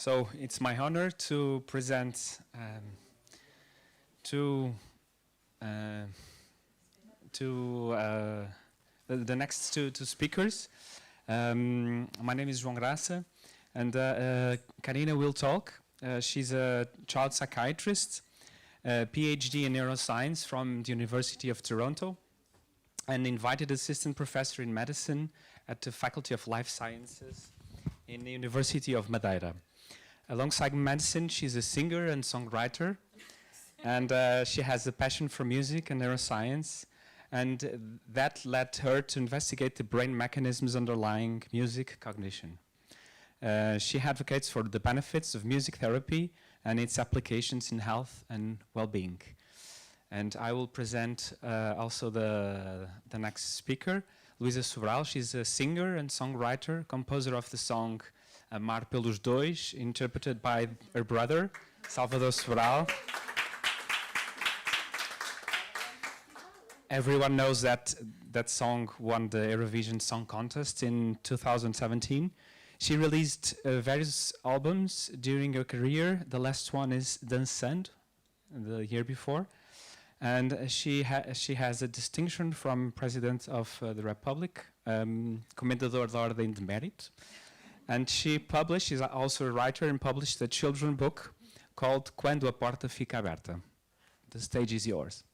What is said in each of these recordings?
So it's my honor to present two, uh, the next two speakers. My name is João Graça, and Karina will talk. She's a child psychiatrist, PhD in neuroscience from the University of Toronto, and invited assistant professor in medicine at the Faculty of Life Sciences in the University of Madeira. Alongside medicine, she's a singer and songwriter, and she has a passion for music and neuroscience, and that led her to investigate the brain mechanisms underlying music cognition. She advocates for the benefits of music therapy and its applications in health and well-being. And I will present also the next speaker, Luísa Sobral. She's a singer and songwriter, composer of the song Amar pelos Dois, interpreted by her brother, Salvador Sobral. Everyone knows that song won the Eurovision Song Contest in 2017. She released various albums during her career. The last one is Dançando, the year before. And she has a distinction from President of the Republic, Comendador da Ordem de Mérito. And she's also a writer and published a children's book called Quando a Porta Fica Aberta. The stage is yours.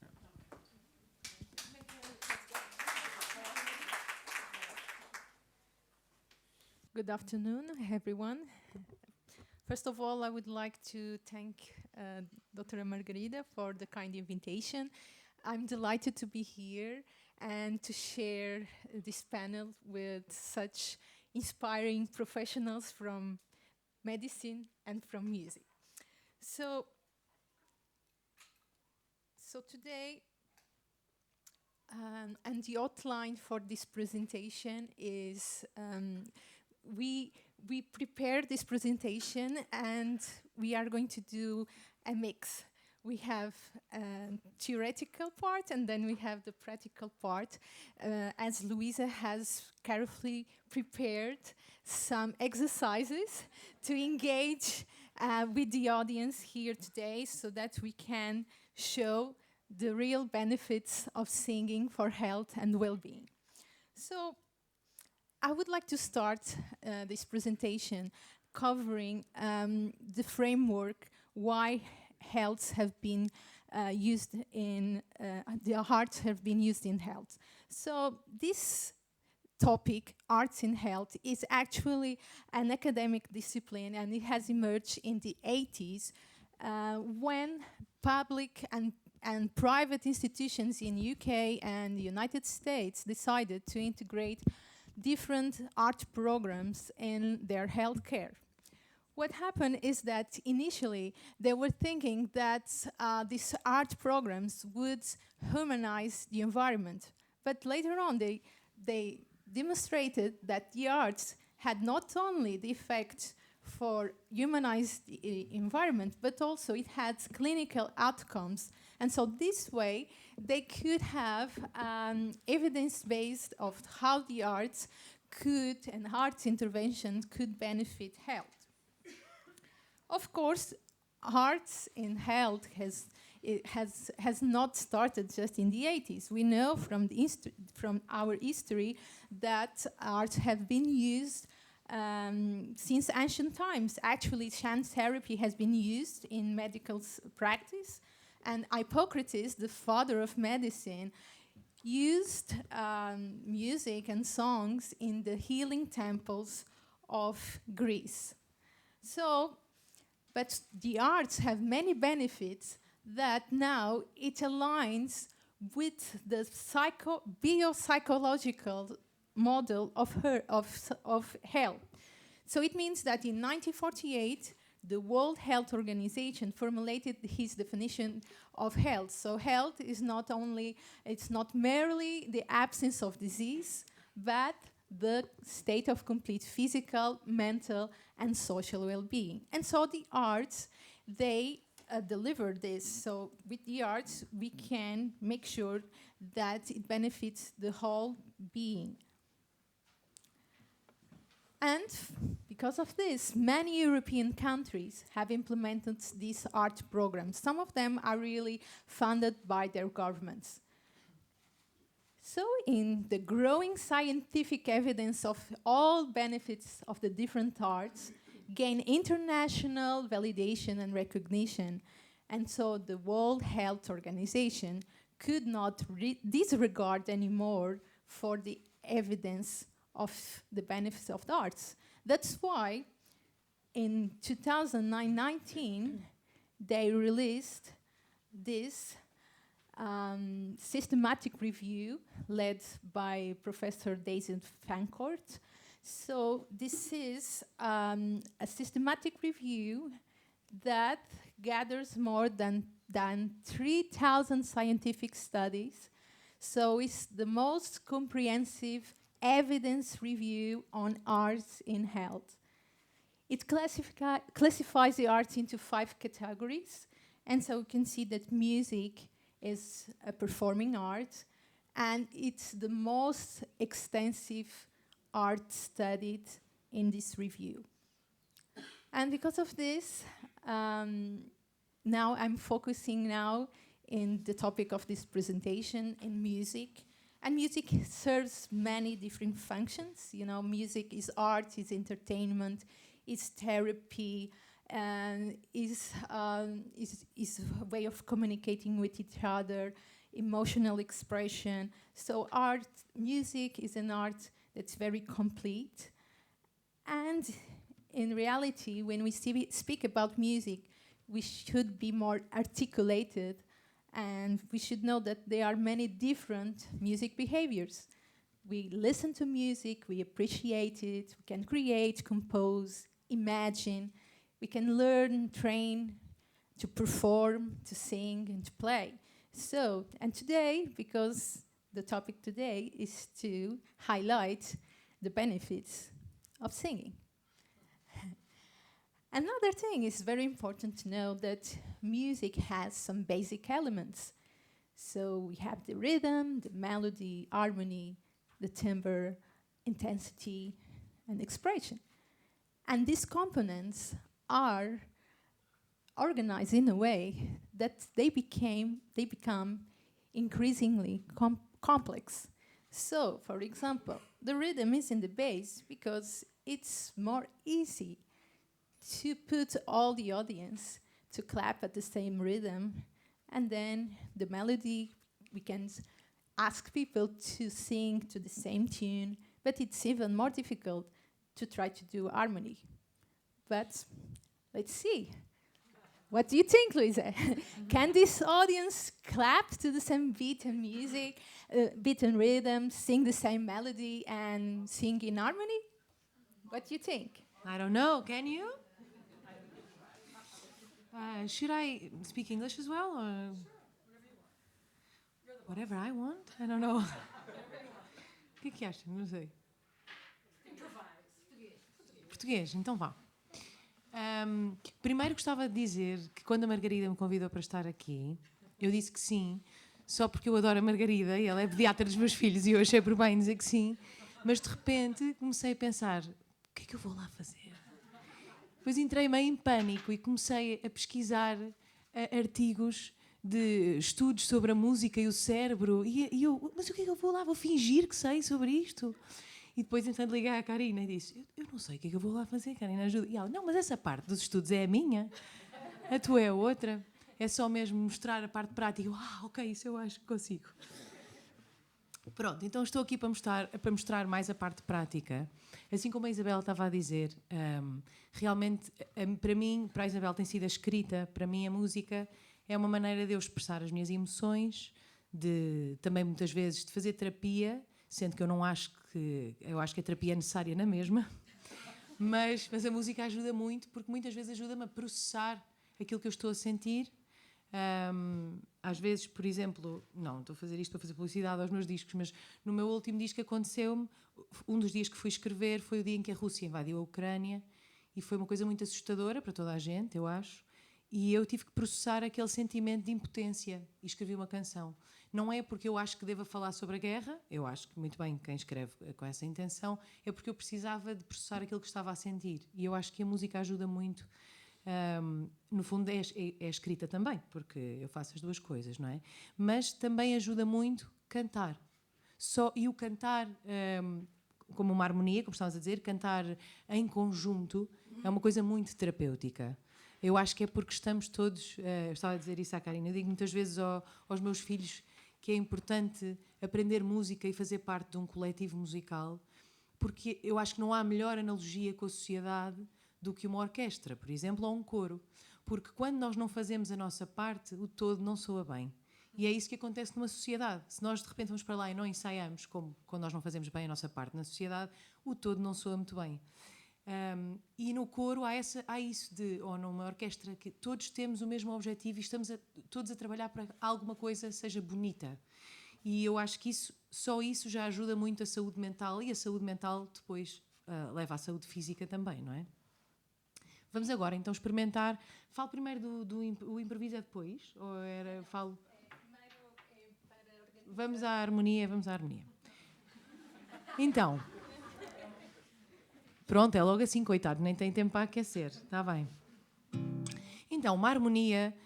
Good afternoon, everyone. First of all, I would like to thank Dr. Margarida for the kind invitation. I'm delighted to be here and to share this panel with such inspiring professionals from medicine and from music. So today, and the outline for this presentation is we prepared this presentation and we are going to do a mix. We have a theoretical part and then we have the practical part, as Luísa has carefully prepared some exercises to engage with the audience here today so that we can show the real benefits of singing for health and well-being. So I would like to start this presentation covering the framework why health have been used in the arts have been used in health. So this topic, arts in health, is actually an academic discipline, and it has emerged in the 80s when public and private institutions in UK and the United States decided to integrate different art programs in their healthcare. What happened is that initially they were thinking that these art programs would humanize the environment, but later on they demonstrated that the arts had not only the effect for humanize the environment, but also it had clinical outcomes. And so this way, they could have evidence-based of how the arts could, and arts intervention could benefit health. Of course, arts in health has not started just in the 80s. We know from our history that arts have been used since ancient times. Actually, chant therapy has been used in medical practice, and Hippocrates, the father of medicine, used music and songs in the healing temples of Greece. So, but the arts have many benefits that now it aligns with the biopsychological model of health. So it means that in 1948, the World Health Organization formulated his definition of health. So health is not merely the absence of disease, but the state of complete physical, mental, and social well-being. And so the arts, they deliver this. So with the arts, we can make sure that it benefits the whole being. And because of this, many European countries have implemented these art programs. Some of them are really funded by their governments. So in the growing scientific evidence of all benefits of the different arts, gain international validation and recognition. And so the World Health Organization could not disregard anymore for the evidence of the benefits of the arts. That's why in 2019, they released this systematic review led by Professor Daisy Fancourt. So this is a systematic review that gathers more than 3,000 scientific studies. So it's the most comprehensive evidence review on arts in health. It classifies the arts into 5 categories. And so you can see that music is a performing art, and it's the most extensive art studied in this review. And because of this, now I'm focusing now in the topic of this presentation in music. And music serves many different functions. You know, music is art, is entertainment, is therapy, and is a way of communicating with each other, emotional expression. So music is an art that's very complete. And in reality, when we speak about music, we should be more articulated, and we should know that there are many different music behaviors. We listen to music, we appreciate it, we can create, compose, imagine. We can learn, train, to perform, to sing, and to play. So, and today, because the topic today is to highlight the benefits of singing. Another thing is very important to know that music has some basic elements. So we have the rhythm, the melody, harmony, the timbre, intensity, and expression. And these components are organized in a way that they become increasingly complex. So, for example, the rhythm is in the bass because it's more easy to put all the audience to clap at the same rhythm, and then the melody, we can ask people to sing to the same tune, but it's even more difficult to try to do harmony. But let's see. What do you think, Luisa? Can this audience clap to the same beat and music, beat and rhythm, sing the same melody, and sing in harmony? What do you think? I don't know. Can you? Should I speak English as well, or whatever I want? I don't know. O que é que acham? Não sei. Português, então vá. Primeiro gostava de dizer que quando a Margarida me convidou para estar aqui, eu disse que sim, só porque eu adoro a Margarida e ela é pediatra dos meus filhos e eu achei por bem dizer que sim, mas de repente comecei a pensar, o que é que eu vou lá fazer? Depois entrei meio em pânico e comecei a pesquisar artigos de estudos sobre a música e o cérebro e eu, mas o que é que eu vou lá? Vou fingir que sei sobre isto? E depois, então, liguei à Karina e disse, eu não sei o que é que eu vou lá fazer, Karina, ajuda. E ela, não, mas essa parte dos estudos é a minha, a tua é a outra. É só mesmo mostrar a parte prática. Ok, isso eu acho que consigo. Pronto, então estou aqui para mostrar mais a parte prática. Assim como a Isabel estava a dizer, realmente, para mim, para a Isabel tem sido a escrita, para mim a música é uma maneira de eu expressar as minhas emoções, de também muitas vezes de fazer terapia, sendo que eu acho que a terapia é necessária na mesma, mas a música ajuda muito, porque muitas vezes ajuda-me a processar aquilo que eu estou a sentir. Às vezes, por exemplo, não estou a fazer isto para fazer publicidade aos meus discos, mas no meu último disco aconteceu-me, um dos dias que fui escrever foi o dia em que a Rússia invadiu a Ucrânia, e foi uma coisa muito assustadora para toda a gente, eu acho, E eu tive que processar aquele sentimento de impotência e escrevi uma canção. Não é porque eu acho que deva falar sobre a guerra, eu acho que muito bem quem escreve com essa intenção, é porque eu precisava de processar aquilo que estava a sentir. E eu acho que a música ajuda muito. No fundo é escrita também, porque eu faço as duas coisas, não é? Mas também ajuda muito cantar. E o cantar como uma harmonia, como estávamos a dizer, cantar em conjunto é uma coisa muito terapêutica. Eu acho que é porque estamos todos... eu estava a dizer isso à Karina, eu digo muitas vezes aos meus filhos que é importante aprender música e fazer parte de um coletivo musical, porque eu acho que não há melhor analogia com a sociedade do que uma orquestra, por exemplo, ou um coro. Porque quando nós não fazemos a nossa parte, o todo não soa bem. E é isso que acontece numa sociedade. Se nós de repente vamos para lá e não ensaiamos, como quando nós não fazemos bem a nossa parte na sociedade, o todo não soa muito bem. E no coro há isso ou numa orquestra, que todos temos o mesmo objetivo e estamos todos a trabalhar para que alguma coisa seja bonita. E eu acho que só isso já ajuda muito a saúde mental, e a saúde mental depois leva à saúde física também, não é? Vamos agora então experimentar. Falo primeiro o improviso é depois? Ou era... Falo... Vamos à harmonia. Então... Pronto, é logo assim, coitado, nem tem tempo para aquecer. Está bem. Então, uma harmonia...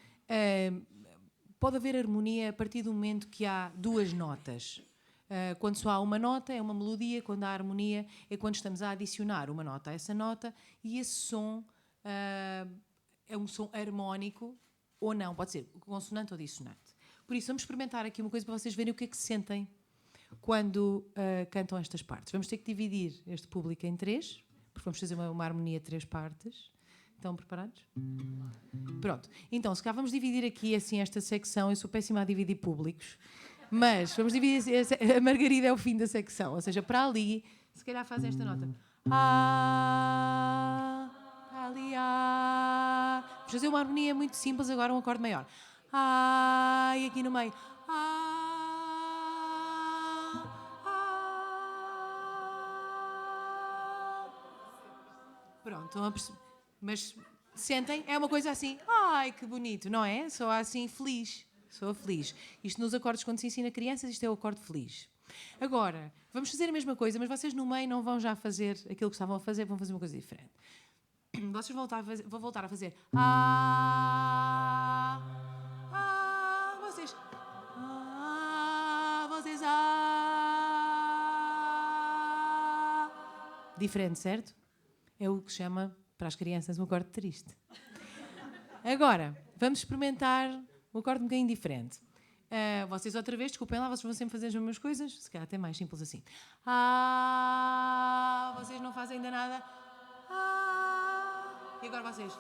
pode haver harmonia a partir do momento que há duas notas. Quando só há uma nota, é uma melodia. Quando há harmonia, é quando estamos a adicionar uma nota a essa nota. E esse som é um som harmónico, ou não, pode ser consonante ou dissonante. Por isso, vamos experimentar aqui uma coisa para vocês verem o que é que sentem quando cantam estas partes. Vamos ter que dividir este público em 3, porque vamos fazer uma harmonia de 3 partes. Estão preparados? Pronto. Então, se cá vamos dividir aqui assim esta secção, eu sou péssima a dividir públicos, mas vamos dividir, a Margarida é o fim da secção, ou seja, para ali, se calhar fazem esta nota. Ali, Vamos fazer uma harmonia muito simples, agora um acorde maior. E aqui no meio. Pronto, mas sentem, é uma coisa assim, ai que bonito, não é? Sou assim feliz, sou feliz. Isto nos acordes quando se ensina crianças, isto é o acorde feliz. Agora, vamos fazer a mesma coisa, mas vocês no meio não vão já fazer aquilo que estavam a fazer, vão fazer uma coisa diferente. Vocês vão voltar a fazer vocês diferente, certo? É o que se chama, para as crianças, um acorde triste. Agora, vamos experimentar um acorde um bocadinho diferente. Vocês outra vez, desculpem lá, vocês vão sempre fazer as mesmas coisas, se calhar até mais simples assim. Vocês não fazem ainda nada. E agora vocês.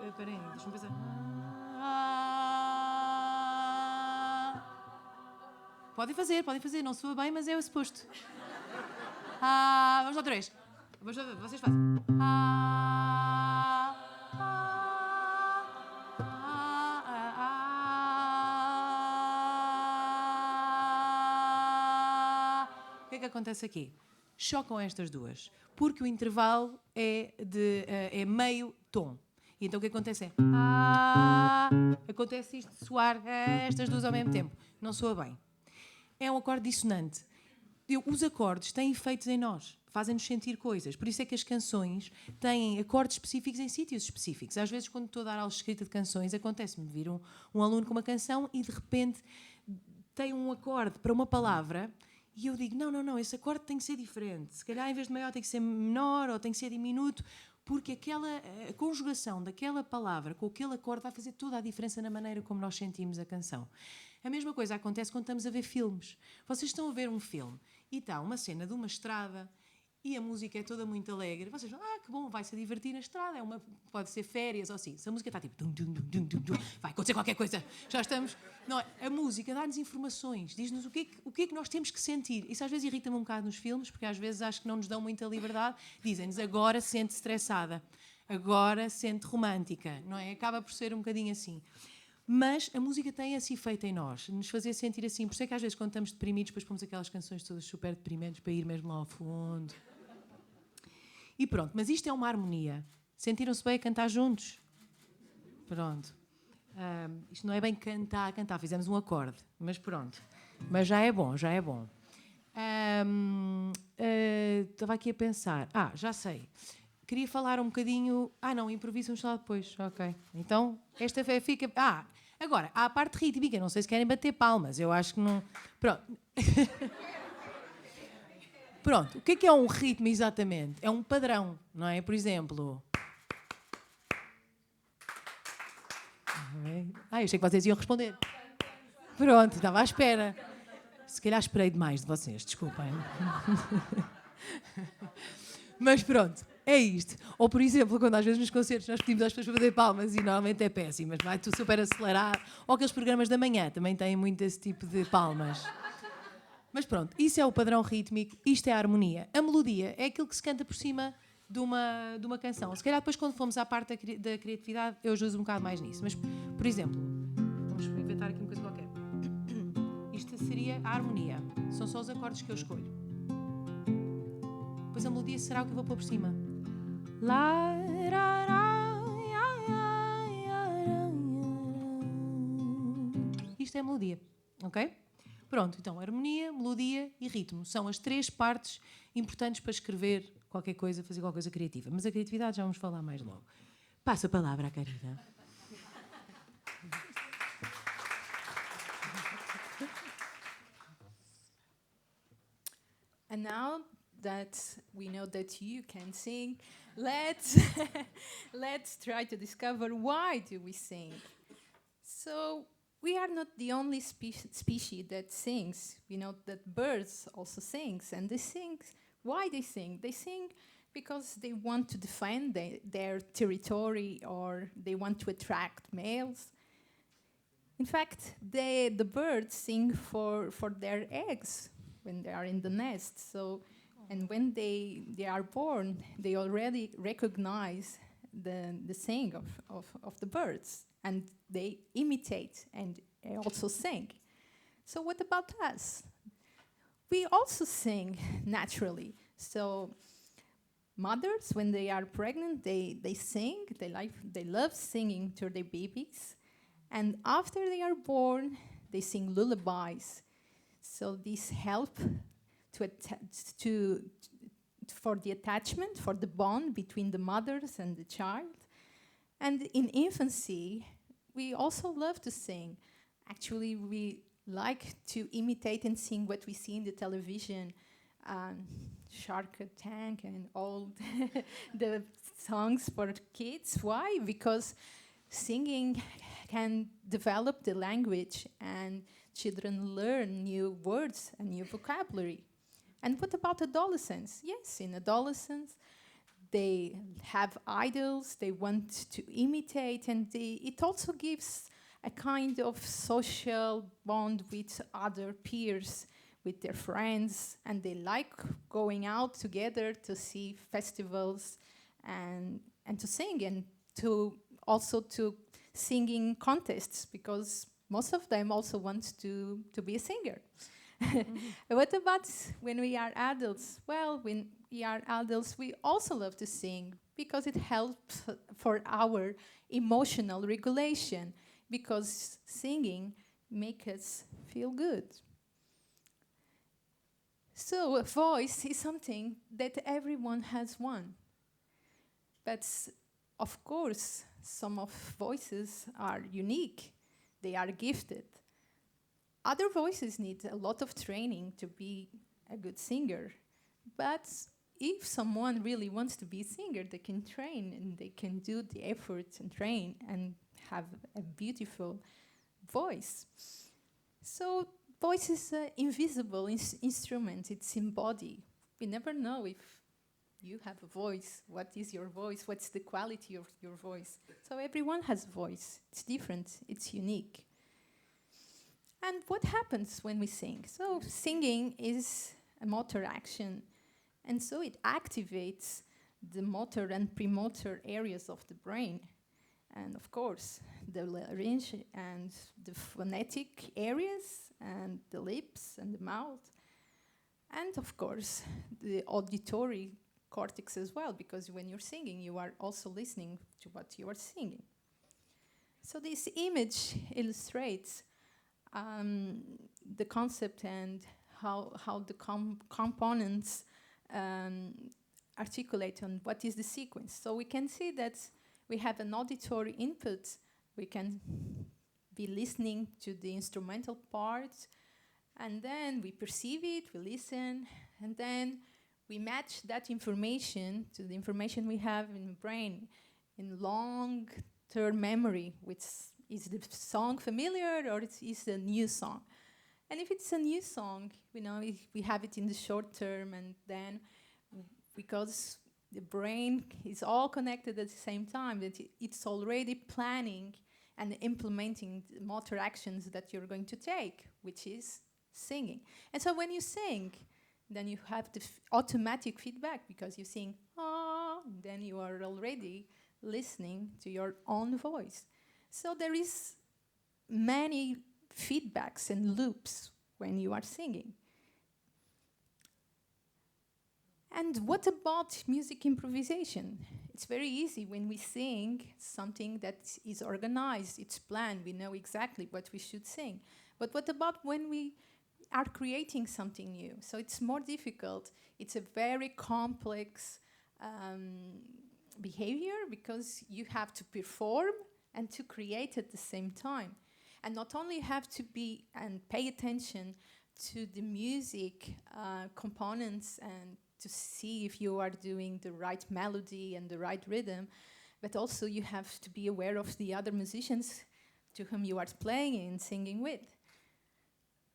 Espera aí, deixa-me pensar. Podem fazer, não soa bem, mas é o suposto. Vamos outra vez. Vocês fazem. O que é que acontece aqui? Chocam estas duas, porque o intervalo é meio tom. E então o que acontece é acontece isto de soar estas duas ao mesmo tempo. Não soa bem. É um acorde dissonante. Os acordes têm efeitos em nós, fazem-nos sentir coisas. Por isso é que as canções têm acordes específicos em sítios específicos. Às vezes, quando estou a dar aulas de escrita de canções, acontece-me vir um aluno com uma canção e, de repente, tem um acorde para uma palavra e eu digo, não, esse acorde tem que ser diferente. Se calhar, em vez de maior, tem que ser menor ou tem que ser diminuto, porque a conjugação daquela palavra com aquele acorde vai fazer toda a diferença na maneira como nós sentimos a canção. A mesma coisa acontece quando estamos a ver filmes. Vocês estão a ver um filme e está uma cena de uma estrada e a música é toda muito alegre. Vocês vão, que bom, vai-se divertir na estrada. Pode ser férias ou assim. Se a música está tipo... vai acontecer qualquer coisa. Já estamos... Não, a música dá-nos informações. Diz-nos o que é que nós temos que sentir. Isso às vezes irrita-me um bocado nos filmes, porque às vezes acho que não nos dão muita liberdade. Dizem-nos, agora sente estressada. Agora sente romântica. Não é? Acaba por ser um bocadinho assim. Mas a música tem esse efeito em nós, nos fazer sentir assim. Por isso é que às vezes quando estamos deprimidos, depois pomos aquelas canções todas super deprimentes para ir mesmo lá ao fundo. E pronto, mas isto é uma harmonia. Sentiram-se bem a cantar juntos? Pronto. Isto não é bem cantar, fizemos um acorde, mas pronto. Mas já é bom, já é bom. Estava aqui a pensar. Já sei. Queria falar um bocadinho... não, improviso, vamos falar depois. Ok. Então, esta fica... agora, há a parte rítmica. Não sei se querem bater palmas. Eu acho que não... Pronto. Pronto. O que é um ritmo exatamente? É um padrão, não é? Por exemplo... eu achei que vocês iam responder. Pronto, estava à espera. Se calhar esperei demais de vocês, desculpem. Mas pronto, é isto. Ou, por exemplo, quando às vezes nos concertos nós pedimos às pessoas para bater palmas e normalmente é péssimo, mas vai tudo super acelerado. Ou aqueles programas da manhã também têm muito esse tipo de palmas. Mas pronto, isso é o padrão rítmico, isto é a harmonia. A melodia é aquilo que se canta por cima de uma canção. Se calhar depois, quando formos à parte da criatividade, eu uso um bocado mais nisso. Mas, por exemplo, vamos inventar aqui uma coisa qualquer. Isto seria a harmonia. São só os acordes que eu escolho. Depois a melodia será o que eu vou pôr por cima. Isto é a melodia, ok? Pronto, então harmonia, melodia e ritmo são as 3 partes importantes para escrever qualquer coisa, fazer qualquer coisa criativa. Mas a criatividade já vamos falar mais logo. Passo a palavra à Karina. And now that we know that you can sing, let's try to discover why do we sing. So we are not the only species that sings. We know that birds also sings, and they sing. Why they sing? They sing because they want to defend their territory, or they want to attract males. In fact, the birds sing for their eggs when they are in the nest. So, and when they are born, they already recognize the sing of the birds, and they imitate and also sing. So what about us? We also sing naturally. So mothers, when they are pregnant, they sing. They love singing to their babies. And after they are born, they sing lullabies. So these help for the attachment, for the bond between the mothers and the child. And in infancy, we also love to sing. Actually, we like to imitate and sing what we see in the television, Shark Tank and all the songs for kids. Why? Because singing can develop the language, and children learn new words and new vocabulary. And what about adolescents? Yes, in adolescence, they have idols, they want to imitate, and it also gives a kind of social bond with other peers, with their friends, and they like going out together to see festivals and to sing, and to singing contests, because most of them also want to be a singer. What about when we are adults? Well, when we are adults, we also love to sing because it helps for our emotional regulation, because singing makes us feel good. So a voice is something that everyone has one. But of course, some of voices are unique. They are gifted. Other voices need a lot of training to be a good singer. But if someone really wants to be a singer, they can train and they can do the effort and train and have a beautiful voice. So voice is an invisible instrument. It's embodied. We never know if you have a voice. What is your voice? What's the quality of your voice? So everyone has a voice. It's different. It's unique. And what happens when we sing? So singing is a motor action, and so it activates the motor and premotor areas of the brain. And of course, the larynx and the phonetic areas, and the lips and the mouth. And of course, the auditory cortex as well, because when you're singing, you are also listening to what you are singing. So this image illustrates the concept and how the components articulate on what is the sequence. So we can see that we have an auditory input. We can be listening to the instrumental parts, and then we perceive it, we listen, and then we match that information to the information we have in the brain in long-term memory, which is the song familiar or is a new song. And if it's a new song, we have it in the short term, and then because the brain is all connected at the same time, that it's already planning and implementing the motor actions that you're going to take, which is singing. And so when you sing, then you have the automatic feedback because you sing, ah, then you are already listening to your own voice. So there is many feedbacks and loops when you are singing. And what about music improvisation? It's very easy when we sing something that is organized, it's planned, we know exactly what we should sing. But what about when we are creating something new? So it's more difficult. It's a very complex behavior because you have to perform and to create at the same time. And not only have to be and pay attention to the music components and to see if you are doing the right melody and the right rhythm, but also you have to be aware of the other musicians to whom you are playing and singing with.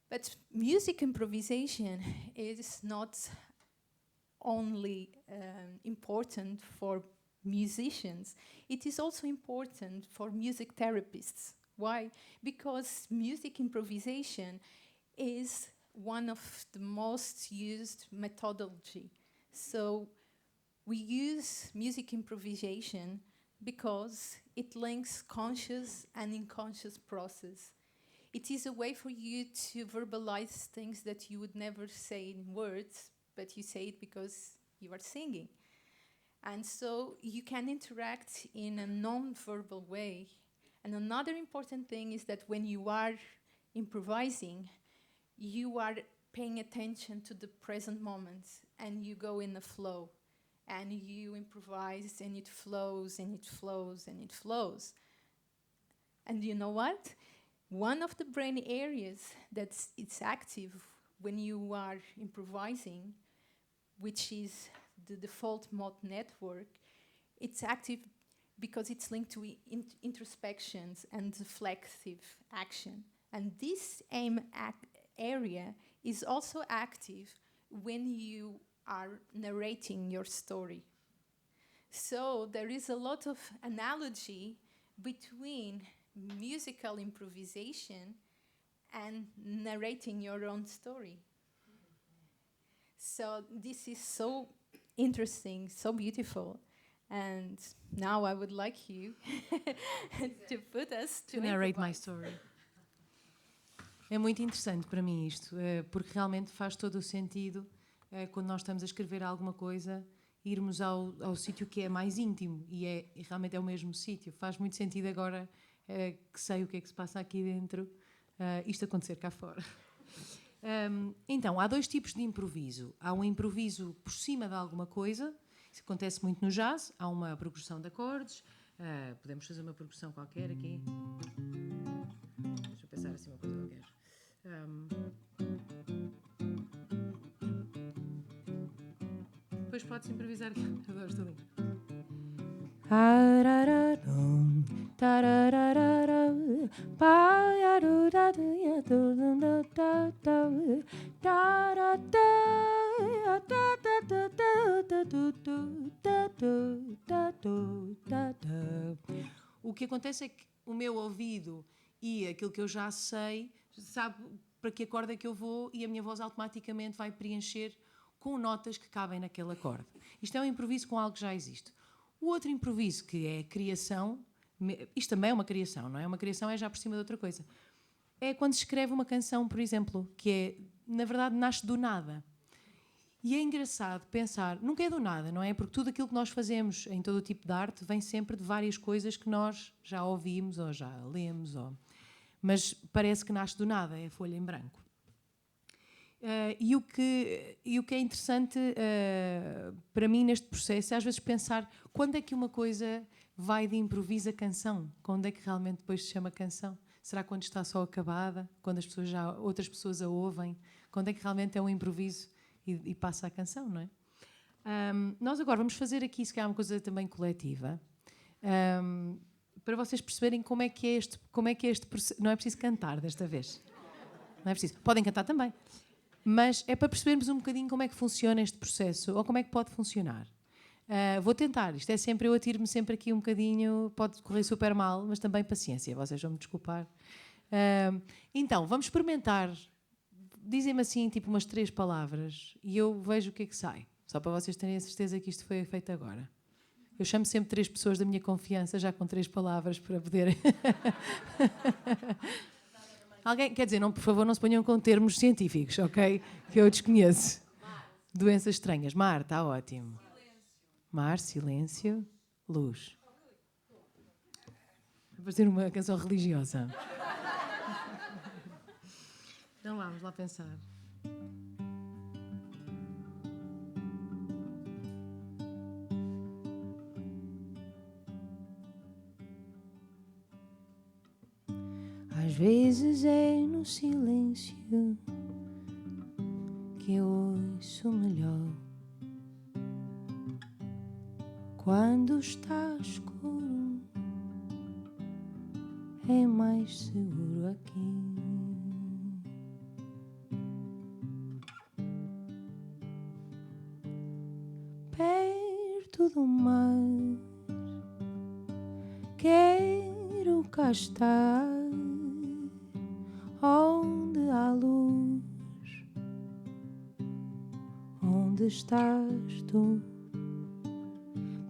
But music improvisation is not only important for musicians, it is also important for music therapists. Why? Because music improvisation is one of the most used methodology. So we use music improvisation because it links conscious and unconscious process. It is a way for you to verbalize things that you would never say in words, but you say it because you are singing. And so you can interact in a non-verbal way. And another important thing is that when you are improvising, you are paying attention to the present moment and you go in the flow and you improvise and it flows and it flows and it flows. And you know what? One of the brain areas that's active when you are improvising, which is the default mode network, it's active because it's linked to introspections and reflexive action. And this area is also active when you are narrating your story. So there is a lot of analogy between musical improvisation and narrating your own story. So this is so interesting, so beautiful. And now I would like you to put us to narrate my story. É muito interessante para mim isto, porque realmente faz todo o sentido quando nós estamos a escrever alguma coisa, irmos ao sítio que é mais íntimo e realmente é o mesmo sítio. Faz muito sentido agora que sei o que é que se passa aqui dentro, isto acontecer cá fora. Então, há dois tipos de improviso. Há um improviso por cima de alguma coisa, isso acontece muito no jazz, há uma progressão de acordes, podemos fazer uma progressão qualquer aqui. Deixa eu pensar assim uma coisa qualquer. Depois pode-se improvisar aqui. Adoro, estou lindo. O que acontece é que o meu ouvido e aquilo que eu já sei sabe para que acorde é que eu vou e a minha voz automaticamente vai preencher com notas que cabem naquele acorde. Isto é um improviso com algo que já existe. O outro improviso, que é a criação, isto também é uma criação, não é? Uma criação é já por cima de outra coisa. É quando se escreve uma canção, por exemplo, que é, na verdade, nasce do nada. E é engraçado pensar, nunca é do nada, não é? Porque tudo aquilo que nós fazemos em todo o tipo de arte vem sempre de várias coisas que nós já ouvimos ou já lemos, mas parece que nasce do nada, é folha em branco. E o que é interessante para mim neste processo é às vezes pensar quando é que uma coisa vai de improviso a canção, quando é que realmente depois se chama canção. Será quando está só acabada, quando outras pessoas a ouvem, quando é que realmente é um improviso e passa a canção, não é? Nós agora vamos fazer aqui, se calhar, uma coisa também coletiva, para vocês perceberem como é que é este processo. Não é preciso cantar desta vez. Não é preciso. Podem cantar também. Mas é para percebermos um bocadinho como é que funciona este processo, ou como é que pode funcionar. Vou tentar. Isto é sempre, eu atiro-me sempre aqui um bocadinho, pode correr super mal, mas também paciência, vocês vão me desculpar. Então, vamos experimentar. Dizem-me assim, tipo umas 3 palavras, e eu vejo o que é que sai. Só para vocês terem a certeza que isto foi feito agora. Eu chamo sempre 3 pessoas da minha confiança, já com 3 palavras, para poderem... Alguém, quer dizer, não, por favor, não se ponham com termos científicos, ok? Que eu desconheço. Doenças estranhas. Mar, está ótimo. Mar, silêncio, luz. Vai parecer uma canção religiosa. Então lá, vamos lá pensar. Às vezes é no silêncio que eu ouço melhor. Quando está escuro, é mais seguro aqui. Perto do mar, quero cá estar, onde há luz, onde estás tu.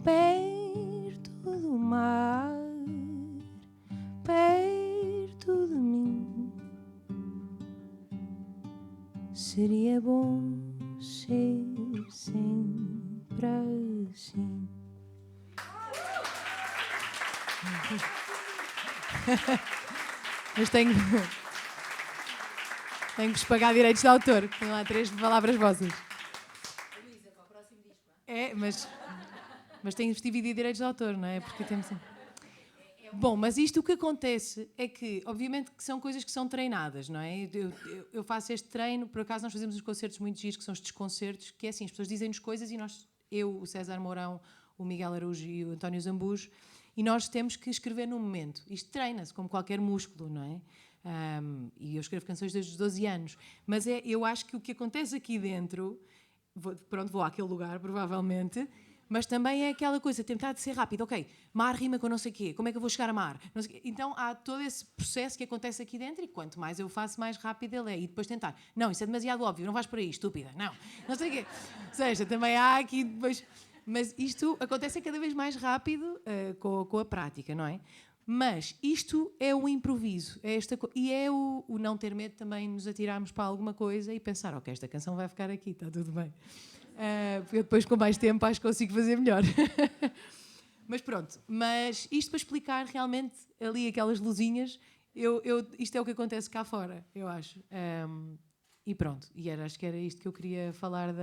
Perto do mar, perto de mim. Seria bom ser sempre assim. Mas tenho que vos pagar direitos de autor. Tem lá 3 palavras vossas. Luísa, para o próximo disco, É, mas tem que dividir direitos de autor, não é? Porque temos... Bom, mas isto o que acontece é que, obviamente, que são coisas que são treinadas, não é? Eu faço este treino, por acaso nós fazemos uns concertos muito giros, que são os desconcertos, que é assim, as pessoas dizem-nos coisas e eu, o César Mourão, o Miguel Araújo e o António Zambujo, e nós temos que escrever no momento. Isto treina-se, como qualquer músculo, não é? E eu escrevo canções desde os 12 anos. Mas eu acho que o que acontece aqui dentro, vou àquele lugar, provavelmente, mas também é aquela coisa, tentar de ser rápido. Ok, mar rima com não sei o quê, como é que eu vou chegar a mar? Então há todo esse processo que acontece aqui dentro e quanto mais eu faço, mais rápido ele é. E depois tentar, não, isso é demasiado óbvio, não vais por aí, estúpida, não sei o quê. Ou seja, também há aqui depois... Mas isto acontece cada vez mais rápido com a prática, não é? Mas isto é o improviso, e é o não ter medo também de nos atirarmos para alguma coisa e pensar, ok, esta canção vai ficar aqui, está tudo bem. Porque eu depois com mais tempo acho que consigo fazer melhor. Mas pronto, mas isto para explicar realmente ali aquelas luzinhas, isto é o que acontece cá fora, eu acho. E pronto, acho que era isto que eu queria falar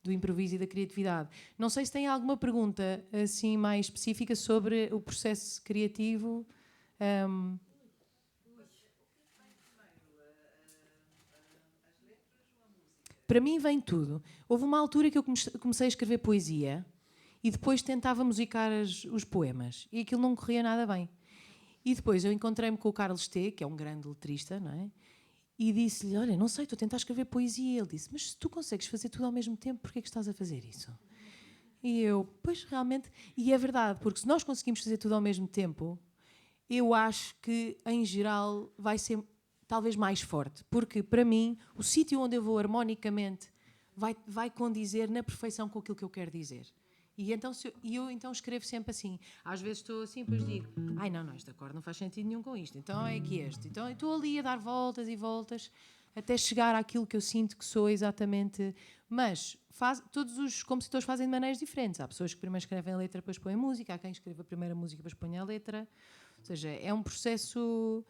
do improviso e da criatividade. Não sei se tem alguma pergunta assim mais específica sobre o processo criativo. Para mim vem tudo. Houve uma altura que eu comecei a escrever poesia e depois tentava musicar os poemas e aquilo não corria nada bem. E depois eu encontrei-me com o Carlos T, que é um grande letrista, não é? E disse-lhe, olha, não sei, estou a tentar escrever poesia. E ele disse, mas se tu consegues fazer tudo ao mesmo tempo, porquê é que estás a fazer isso? E eu, pois realmente... E é verdade, porque se nós conseguimos fazer tudo ao mesmo tempo, eu acho que, em geral, vai ser talvez mais forte. Porque, para mim, o sítio onde eu vou harmonicamente vai condizer na perfeição com aquilo que eu quero dizer. E eu então escrevo sempre assim. Às vezes estou assim, depois digo, ai não, este acorde não faz sentido nenhum com isto, então é que este. Então estou ali a dar voltas e voltas. até chegar àquilo que eu sinto que sou exatamente. Mas todos os compositores fazem de maneiras diferentes. Há pessoas que primeiro escrevem a letra, depois põem música. Há quem escreva a primeira música, depois põe a letra. Ou seja, é um processo...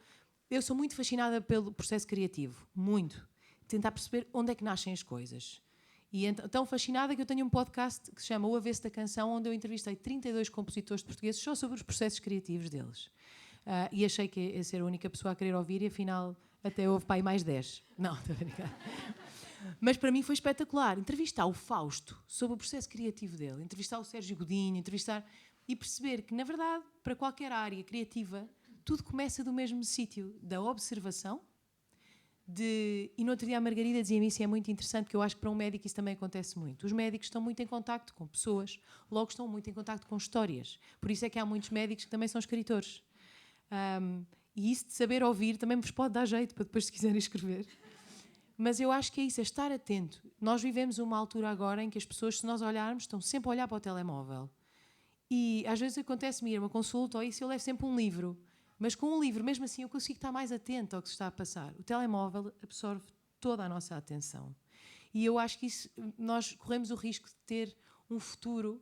Eu sou muito fascinada pelo processo criativo. Muito. Tentar perceber onde é que nascem as coisas. E tão fascinada que eu tenho um podcast que se chama O Avesso da Canção, onde eu entrevistei 32 compositores portugueses só sobre os processos criativos deles. E achei que ia ser a única pessoa a querer ouvir e afinal até houve pai mais 10. Não, estou a brincar. Mas para mim foi espetacular. Entrevistar o Fausto sobre o processo criativo dele, entrevistar o Sérgio Godinho, e perceber que, na verdade, para qualquer área criativa, tudo começa do mesmo sítio, da observação. E no outro dia a Margarida dizia-me isso, e é muito interessante, porque eu acho que para um médico isso também acontece muito. Os médicos estão muito em contacto com pessoas, logo estão muito em contacto com histórias. Por isso é que há muitos médicos que também são escritores. E isso de saber ouvir também vos pode dar jeito para depois, se quiserem escrever. Mas eu acho que é isso, é estar atento. Nós vivemos uma altura agora em que as pessoas, se nós olharmos, estão sempre a olhar para o telemóvel. E às vezes acontece-me ir a uma consulta ou isso, eu levo sempre um livro. Mas com um livro, mesmo assim, eu consigo estar mais atento ao que se está a passar. O telemóvel absorve toda a nossa atenção. E eu acho que isso, nós corremos o risco de ter um futuro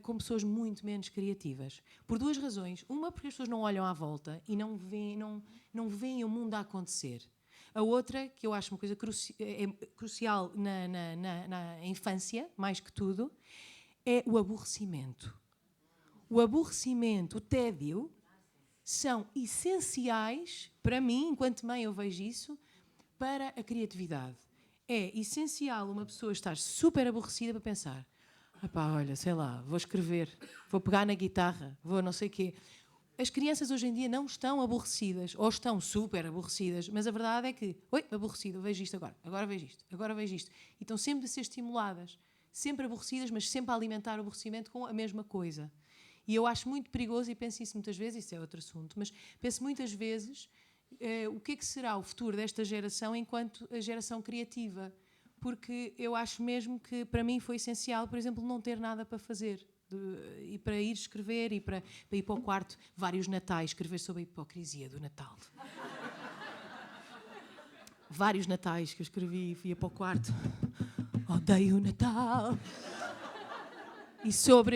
com pessoas muito menos criativas. Por duas razões. Uma, porque as pessoas não olham à volta e não veem o mundo a acontecer. A outra, que eu acho uma coisa crucial na infância, mais que tudo, é o aborrecimento. O aborrecimento, o tédio, são essenciais, para mim, enquanto mãe eu vejo isso, para a criatividade. É essencial uma pessoa estar super aborrecida para pensar: olha, sei lá, vou escrever, vou pegar na guitarra, vou não sei o quê. As crianças hoje em dia não estão aborrecidas, ou estão super aborrecidas, mas a verdade é que, aborrecido, vejo isto agora vejo isto, agora vejo isto. E estão sempre a ser estimuladas, sempre aborrecidas, mas sempre a alimentar o aborrecimento com a mesma coisa. E eu acho muito perigoso, e penso isso muitas vezes, isso é outro assunto, mas penso muitas vezes o que é que será o futuro desta geração enquanto a geração criativa. Porque eu acho mesmo que para mim foi essencial, por exemplo, não ter nada para fazer. E para ir escrever e para ir para o quarto vários natais, escrever sobre a hipocrisia do Natal. Vários natais que eu escrevi, ia para o quarto. Odeio o Natal.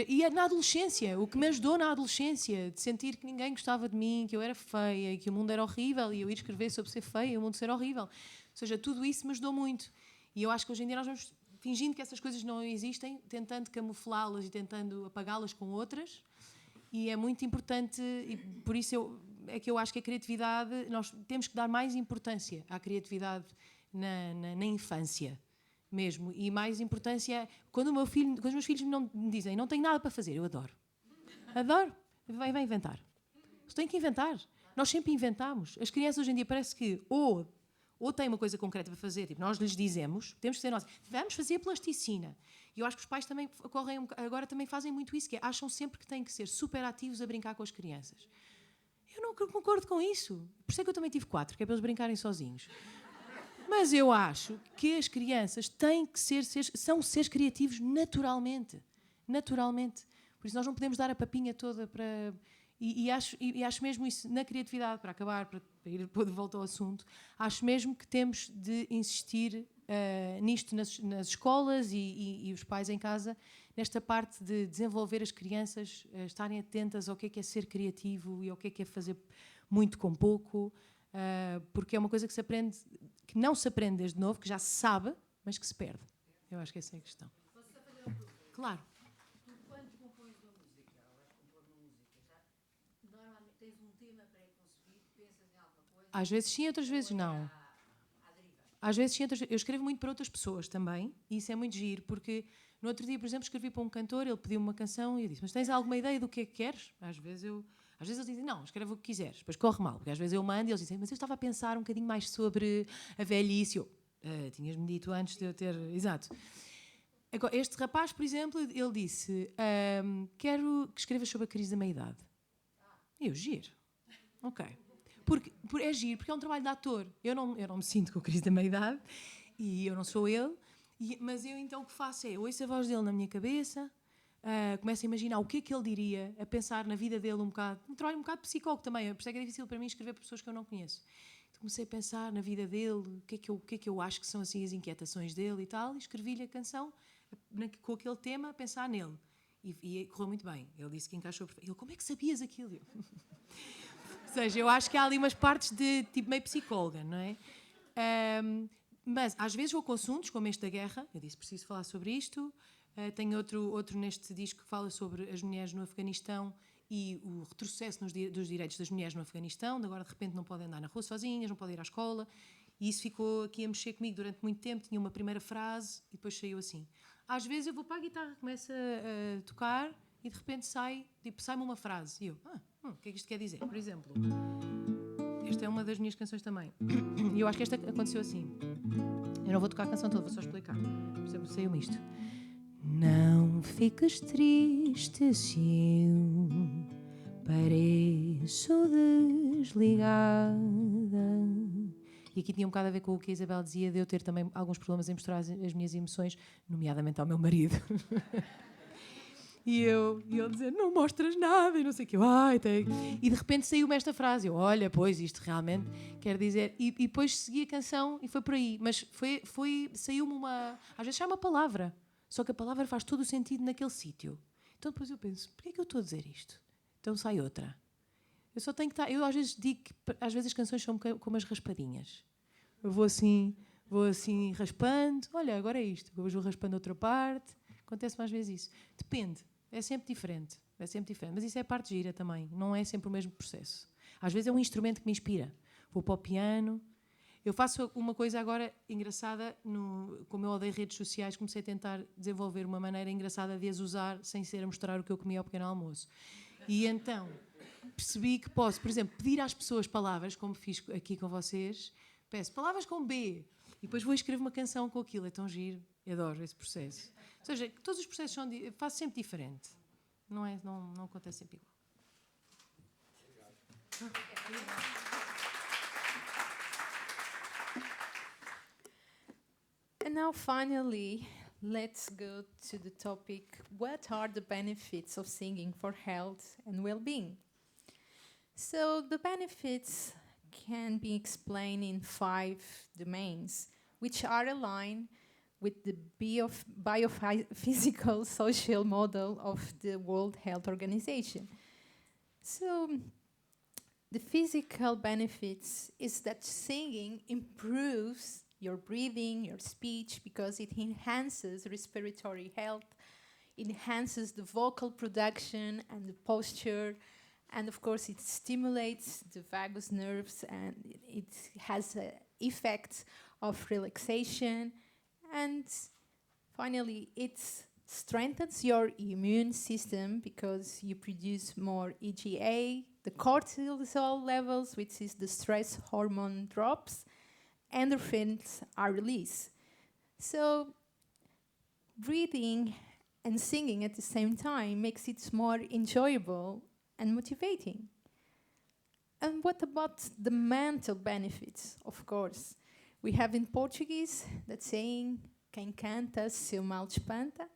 E na adolescência, o que me ajudou na adolescência, de sentir que ninguém gostava de mim, que eu era feia, e que o mundo era horrível, e eu ir escrever sobre ser feia e o mundo ser horrível. Ou seja, tudo isso me ajudou muito. E eu acho que hoje em dia nós vamos fingindo que essas coisas não existem, tentando camuflá-las e tentando apagá-las com outras. E é muito importante, e por isso é que eu acho que a criatividade, nós temos que dar mais importância à criatividade na infância. Mesmo, e mais importância quando os meus filhos me dizem não tenho nada para fazer, eu adoro, vai inventar, eles têm que inventar, nós sempre inventamos. As crianças hoje em dia parece que ou têm uma coisa concreta para fazer, tipo, nós lhes dizemos, temos que ser nós, vamos fazer plasticina, e eu acho que os pais também agora também fazem muito isso, que é, acham sempre que têm que ser super ativos a brincar com as crianças. Eu não concordo com isso, por isso é que eu também tive 4, que é para eles brincarem sozinhos. Mas eu acho que as crianças têm que são seres criativos naturalmente. Naturalmente. Por isso nós não podemos dar a papinha toda para... E acho mesmo isso, na criatividade, para acabar, para ir de volta ao assunto, acho mesmo que temos de insistir nisto nas escolas e os pais em casa, nesta parte de desenvolver as crianças, estarem atentas ao que é ser criativo e ao que é fazer muito com pouco, porque é uma coisa que que não se aprende desde novo, que já se sabe, mas que se perde. Eu acho que essa é a questão. Posso só fazer uma pergunta? Claro. Tu, quando compões uma música, ou vais compor uma música, já normalmente tens um tema pré-concebido, pensas em alguma coisa? Às vezes sim, outras vezes não. À deriva? Às vezes sim, eu escrevo muito para outras pessoas também, e isso é muito giro, porque no outro dia, por exemplo, escrevi para um cantor, ele pediu-me uma canção e eu disse, mas tens alguma ideia do que é que queres? Às vezes eles dizem, não, escreve o que quiseres, depois corre mal, porque às vezes eu mando e eles dizem, mas eu estava a pensar um bocadinho mais sobre a velhice. Tinhas-me dito antes de eu ter... Exato. Agora, este rapaz, por exemplo, ele disse, quero que escrevas sobre a crise da meia-idade. E eu, giro. Ok. Porque é giro, porque é um trabalho de ator. Eu não me sinto com a crise da meia-idade e eu não sou ele, mas eu então o que faço é, ouço a voz dele na minha cabeça, começo a imaginar o que é que ele diria, a pensar na vida dele um bocado. Um trabalho um bocado de psicólogo também, por isso é que é difícil para mim escrever para pessoas que eu não conheço. comecei a pensar na vida dele, o que é que eu acho que são assim as inquietações dele e tal, e escrevi-lhe a canção com aquele tema, a pensar nele. E correu muito bem. Ele disse que encaixou perfeito. Ele, como é que sabias aquilo? Ou seja, eu acho que há ali umas partes de tipo meio psicóloga, não é? Mas às vezes vou com assuntos como este da guerra. Eu disse, preciso falar sobre isto. Tenho outro neste disco que fala sobre as mulheres no Afeganistão e o retrocesso dos direitos das mulheres no Afeganistão. De agora, de repente, não podem andar na rua sozinhas, não podem ir à escola. E isso ficou aqui a mexer comigo durante muito tempo. Tinha uma primeira frase e depois saiu assim. Às vezes eu vou para a guitarra, começo a tocar e de repente sai-me uma frase. E eu, o que é que isto quer dizer? Por exemplo, esta é uma das minhas canções também. E eu acho que esta aconteceu assim. Eu não vou tocar a canção toda, vou só explicar. Por exemplo, saiu-me isto. Não fiques triste se eu pareço desligada. E aqui tinha um bocado a ver com o que a Isabel dizia de eu ter também alguns problemas em mostrar as minhas emoções, nomeadamente ao meu marido. E ele dizer, não mostras nada, e não sei o que. E de repente saiu-me esta frase. Eu, olha, pois, isto realmente quer dizer... E depois segui a canção e foi por aí. Mas saiu-me uma... Às vezes sai uma palavra, só que a palavra faz todo o sentido naquele sítio. Então depois eu penso, porquê é que eu estou a dizer isto? Então sai outra. Eu só tenho que estar... Eu às vezes digo que às vezes as canções são como as raspadinhas. Eu vou assim raspando. Olha, agora é isto. Depois vou raspando outra parte. Acontece mais vezes isso. Depende. É sempre diferente. Mas isso é parte gira também. Não é sempre o mesmo processo. Às vezes é um instrumento que me inspira. Vou para o piano. Eu faço uma coisa agora engraçada. Como eu odeio redes sociais, comecei a tentar desenvolver uma maneira engraçada de as usar sem ser a mostrar o que eu comia ao pequeno almoço. E então percebi que posso, por exemplo, pedir às pessoas palavras, como fiz aqui com vocês. Peço palavras com B. E depois vou escrever uma canção com aquilo. É tão giro. Eu adoro esse processo. Ou seja, todos os processos faço sempre diferente. Não acontece sempre igual. And now finally, let's go to the topic, what are the benefits of singing for health and well-being? So the benefits can be explained in 5 domains, which are aligned with the biophysical social model of the World Health Organization. So the physical benefits is that singing improves your breathing, your speech, because it enhances respiratory health, enhances the vocal production and the posture, and of course it stimulates the vagus nerves, and it has an effect of relaxation. And finally, it strengthens your immune system because you produce more EGA, the cortisol levels, which is the stress hormone, drops, endorphins are released. So breathing and singing at the same time makes it more enjoyable and motivating. And what about the mental benefits? Of course, we have in Portuguese that saying, quem canta seu mal espanta.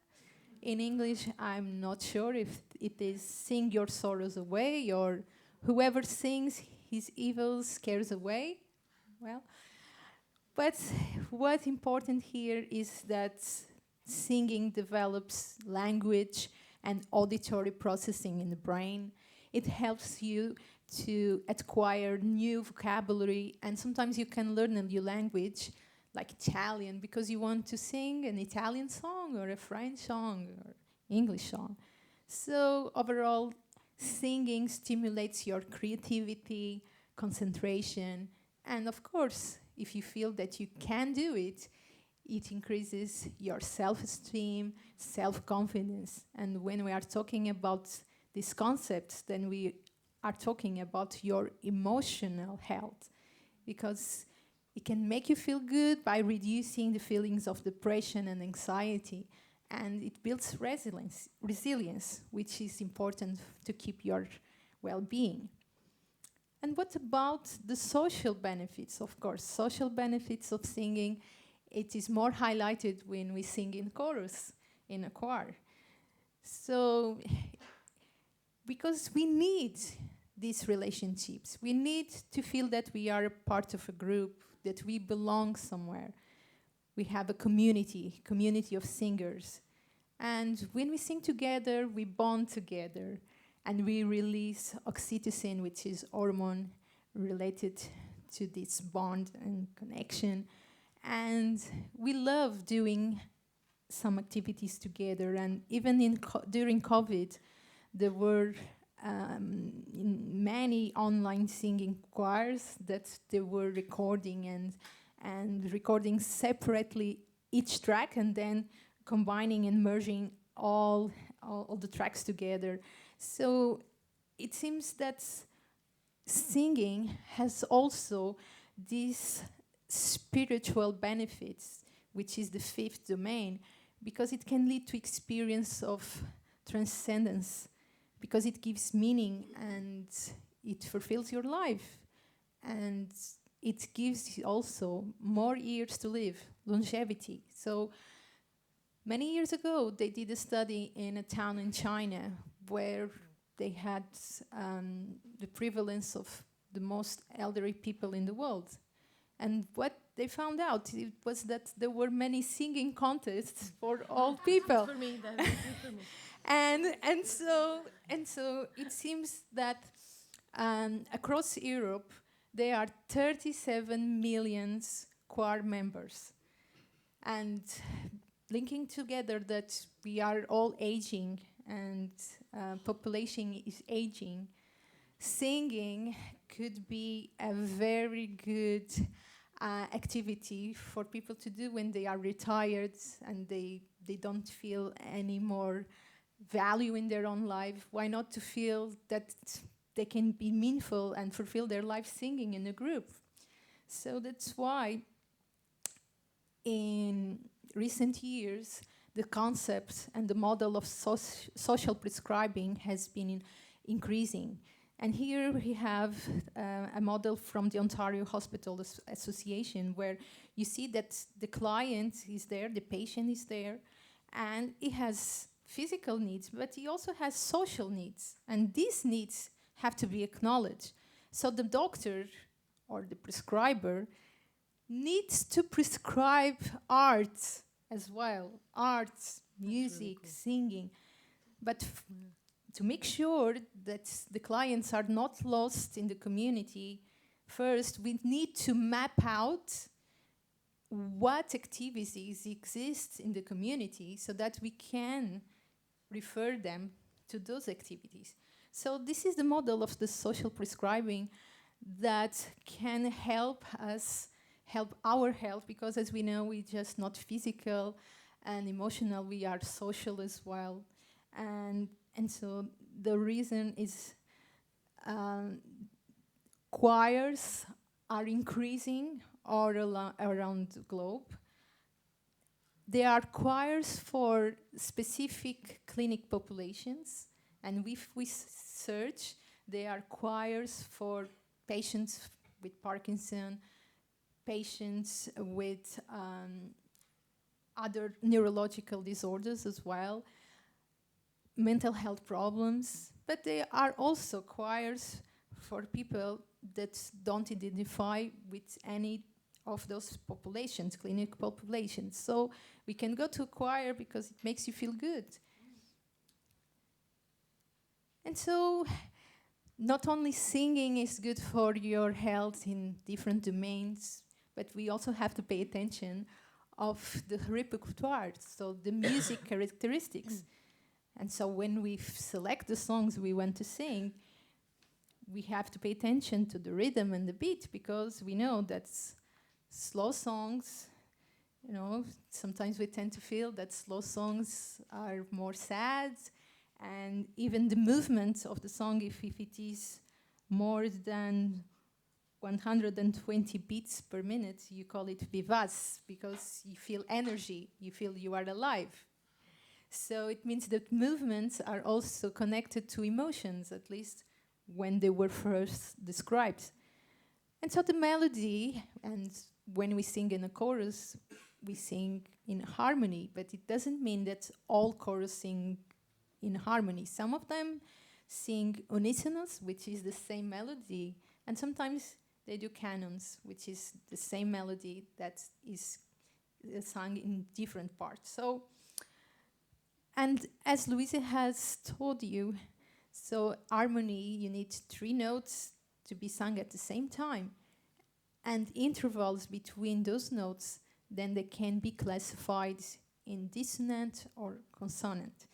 In English, I'm not sure if it is sing your sorrows away or whoever sings his evil scares away. Well, but what's important here is that singing develops language and auditory processing in the brain. It helps you to acquire new vocabulary, and sometimes you can learn a new language, like Italian, because you want to sing an Italian song or a French song or English song. So overall, singing stimulates your creativity, concentration, and of course, if you feel that you can do it, it increases your self-esteem, self-confidence. And when we are talking about these concepts, then we are talking about your emotional health, because it can make you feel good by reducing the feelings of depression and anxiety, and it builds resilience, which is important to keep your well-being. And what about the social benefits? Of course, social benefits of singing, it is more highlighted when we sing in chorus, in a choir. So, because we need these relationships. We need to feel that we are a part of a group, that we belong somewhere. We have a community of singers. And when we sing together, we bond together. And we release oxytocin, which is hormone related to this bond and connection. And we love doing some activities together. And even during COVID, there were many online singing choirs that they were recording and recording separately each track and then combining and merging all the tracks together. So it seems that singing has also these spiritual benefits, which is the fifth domain, because it can lead to experience of transcendence, because it gives meaning and it fulfills your life. And it gives also more years to live, longevity. So many years ago, they did a study in a town in China where they had the prevalence of the most elderly people in the world. And what they found out it was that there were many singing contests for old people. For me, that is for me. and so it seems that across Europe there are 37 million choir members, and linking together that we are all aging and population is aging, singing could be a very good activity for people to do when they are retired and they don't feel any more value in their own life. Why not to feel that they can be meaningful and fulfill their life singing in a group? So that's why in recent years the concept and the model of social prescribing has been increasing. And here we have a model from the Ontario Hospital Association where you see that the client is there, the patient is there, and he has physical needs, but he also has social needs. And these needs have to be acknowledged. So the doctor or the prescriber needs to prescribe art as well, arts, music, really cool. Singing. But to make sure that the clients are not lost in the community, first we need to map out what activities exist in the community so that we can refer them to those activities. So this is the model of the social prescribing that can help us help our health, because as we know, we're just not physical and emotional, we are social as well. And so the reason is choirs are increasing all around the globe. There are choirs for specific clinic populations, and if we search, there are choirs for patients with Parkinson, patients with other neurological disorders as well, mental health problems, but there are also choirs for people that don't identify with any of those populations, clinic populations. So we can go to a choir because it makes you feel good. And so not only singing is good for your health in different domains, but we also have to pay attention of the repertoire, so the music characteristics. And so when we select the songs we want to sing, we have to pay attention to the rhythm and the beat, because we know that slow songs, you know, sometimes we tend to feel that slow songs are more sad, and even the movement of the song, if it is more than 120 beats per minute, you call it vivace, because you feel energy, you feel you are alive. So it means that movements are also connected to emotions, at least when they were first described. And so the melody, and when we sing in a chorus, we sing in harmony, but it doesn't mean that all chorus sing in harmony. Some of them sing unisonous, which is the same melody, and sometimes they do canons, which is the same melody that is sung in different parts. So, and as Louisa has told you, so harmony, you need 3 notes to be sung at the same time, and intervals between those notes, then they can be classified in dissonant or consonant.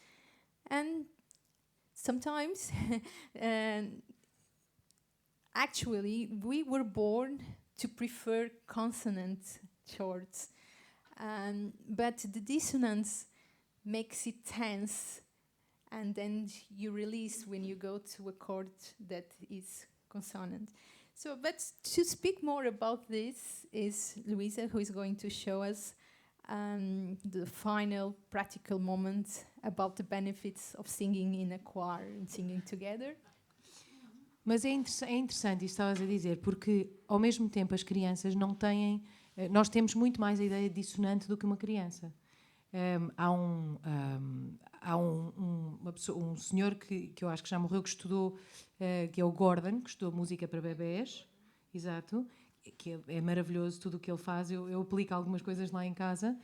And sometimes, actually, we were born to prefer consonant chords, but the dissonance makes it tense, and then you release when you go to a chord that is consonant. So, but to speak more about this is Louisa, who is going to show us the final practical moment about the benefits of singing in a choir and singing together. Mas é interessante isto que estavas a dizer, porque ao mesmo tempo as crianças não têm... Nós temos muito mais a ideia de dissonante do que uma criança. Há um senhor que eu acho que já morreu, que estudou, que é o Gordon, que estudou música para bebés, exato, que é maravilhoso tudo o que ele faz. Eu aplico algumas coisas lá em casa.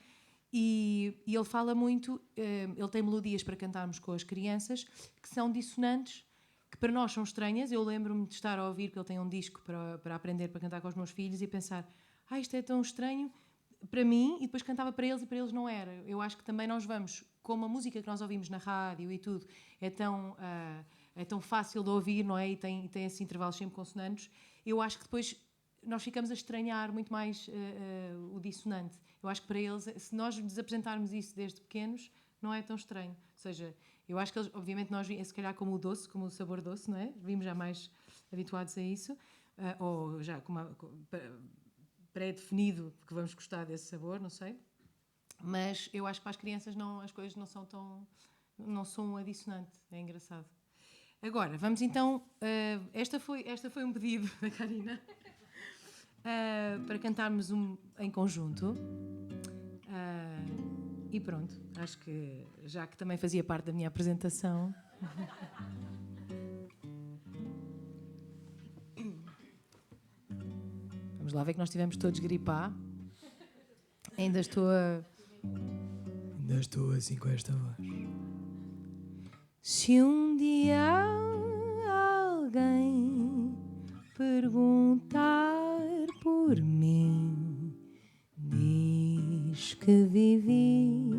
E ele fala muito, ele tem melodias para cantarmos com as crianças que são dissonantes, que para nós são estranhas. Eu lembro-me de estar a ouvir, que ele tem um disco para aprender, para cantar com os meus filhos, e pensar, isto é tão estranho para mim, e depois cantava para eles e para eles não era. Eu acho que também nós vamos, como a música que nós ouvimos na rádio e tudo, é tão fácil de ouvir, não é? E tem esses intervalos sempre consonantes. Eu acho que depois nós ficamos a estranhar muito mais o dissonante. Eu acho que para eles, se nós lhes apresentarmos isso desde pequenos, não é tão estranho. Ou seja, eu acho que eles, obviamente, nós, se calhar como o doce, como o sabor doce, não é? Vimos já mais habituados a isso, ou já pré-definido que vamos gostar desse sabor, não sei. Mas eu acho que para as crianças as coisas não são dissonante. É engraçado. Agora, vamos então... Esta foi um pedido da Karina para cantarmos em conjunto. E pronto, acho que já que também fazia parte da minha apresentação... Vamos lá ver que nós tivemos todos gripar. Ainda estou assim com esta voz. Se um dia alguém perguntar por mim, diz que vivi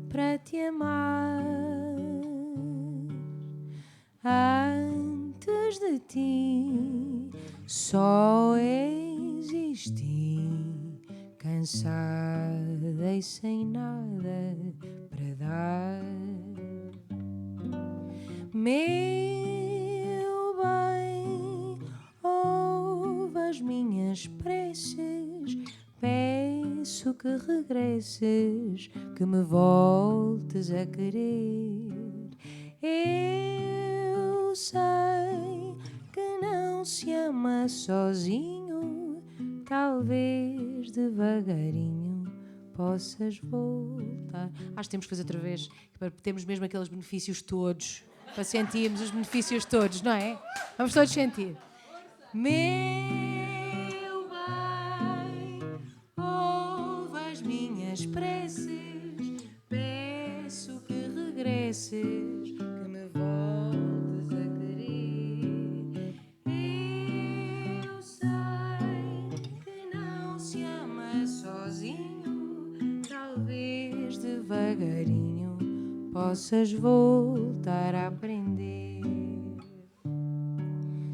para te amar. Antes de ti só existi, cansada e sem nada para dar. Meu bem, ouve as minhas preces, peço que regresses, que me voltes a querer. Eu sei que não se ama sozinho, talvez devagarinho possas voltar. Acho que temos que fazer outra vez, para termos mesmo aqueles benefícios todos, para sentirmos os benefícios todos, não é? Vamos todos sentir. Meu bem, ouve as minhas preces, peço que regresses, que me voltes a querer. Eu sei que não se ama sozinho, talvez devagarinho possas voltar a aprender.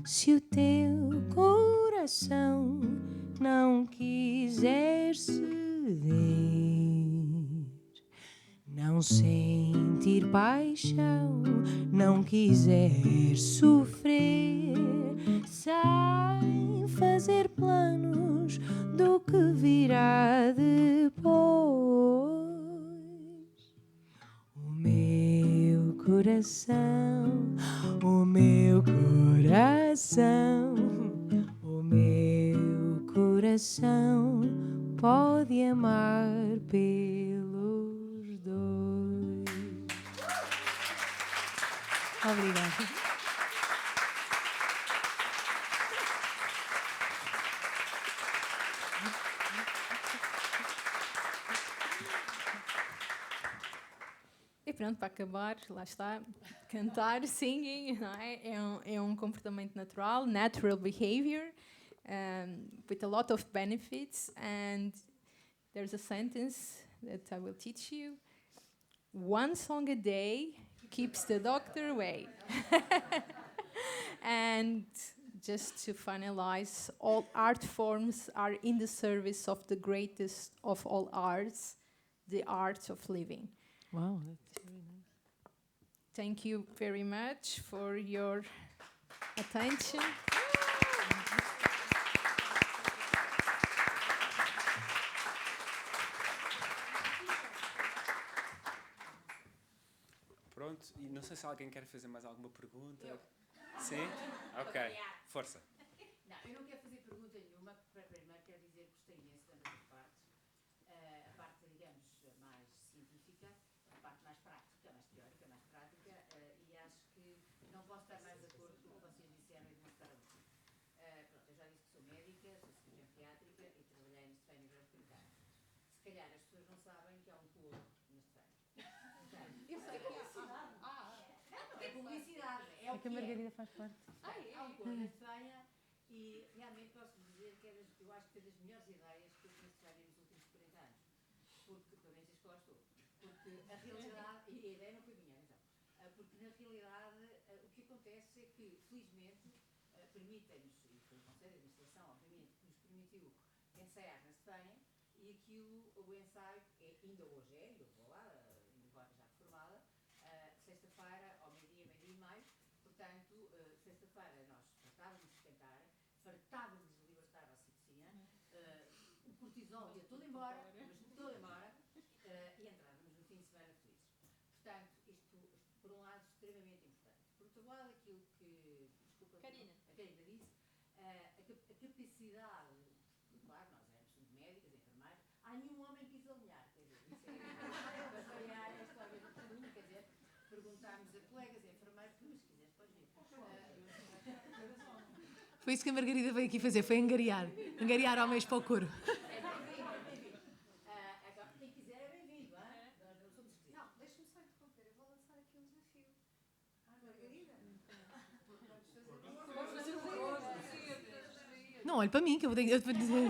Se o teu coração não quiser ceder, não sentir paixão, não quiser sofrer, sem fazer planos do que virá depois. O meu coração, o meu coração, o meu coração pode amar pelos dois. Obrigada. pronto, para acabar, lá está, cantar, singing, não é? É um comportamento natural, natural behavior, with a lot of benefits. And there's a sentence that I will teach you. One song a day keeps the doctor away. And just to finalize, all art forms are in the service of the greatest of all arts, the art of living. Wow, that's very nice. Thank you very much for your attention. Pronto, e não sei se alguém quer fazer mais alguma pergunta. Sim? Ok, força. Não, eu não quero fazer pergunta nenhuma, primeiro quero dizer que gostei imenso de ambas as partes. A parte, digamos, mais científica, a parte mais prática, mais teórica, mais prática, e acho que não posso estar mais de acordo com o que vocês disseram e demonstraram aqui. Pronto, eu já disse que sou médica, sou cirurgiã pediátrica e trabalhei neste Espanha durante 30 anos. Se calhar as pessoas não sabem que há um clube neste Espanha. Eu sei que é É publicidade, é É o que a que é. Margarida faz parte. Há um clube na Espanha e realmente posso dizer que eu acho que foi das melhores ideias que eu tive na Espanha nos últimos 40 anos. Porque, pelo menos desde que lá estou. Porque a realidade, e a ideia não foi minha, então, porque na realidade o que acontece é que, felizmente, permitem-nos, e foi o Conselho de Administração, obviamente, que nos permitiu ensaiar na Espanha e aquilo, o ensaio, ainda hoje é, eu vou lá, embora já reformada, sexta-feira, ao meio-dia, meio-dia e meio. Portanto, sexta-feira nós fartávamos de cantar, fartávamos de libertar a oxitocina, o cortisol ia todo embora, mas todo embora, e entrávamos no fim de semana felizes. Portanto, isto, por um lado, extremamente importante. Por outro lado, aquilo que, desculpa, a Karina disse, a capacidade, claro, nós éramos tudo médicas, enfermeiras, nenhum homem quis alinhar, quer dizer, isso é para variar a história do caminho, quer dizer, perguntámos a colegas enfermeiros, mas se quiseres podes vir. Foi isso que a Margarida veio aqui fazer, foi angariar. Angariar homens para o coro. Bem-vindo. Quem quiser é bem-vindo, nós não somos esquisitos. Não, deixa-me só interromper, eu vou lançar aqui um desafio. Margarida? Não, olhe para mim, que eu vou ter que dizer.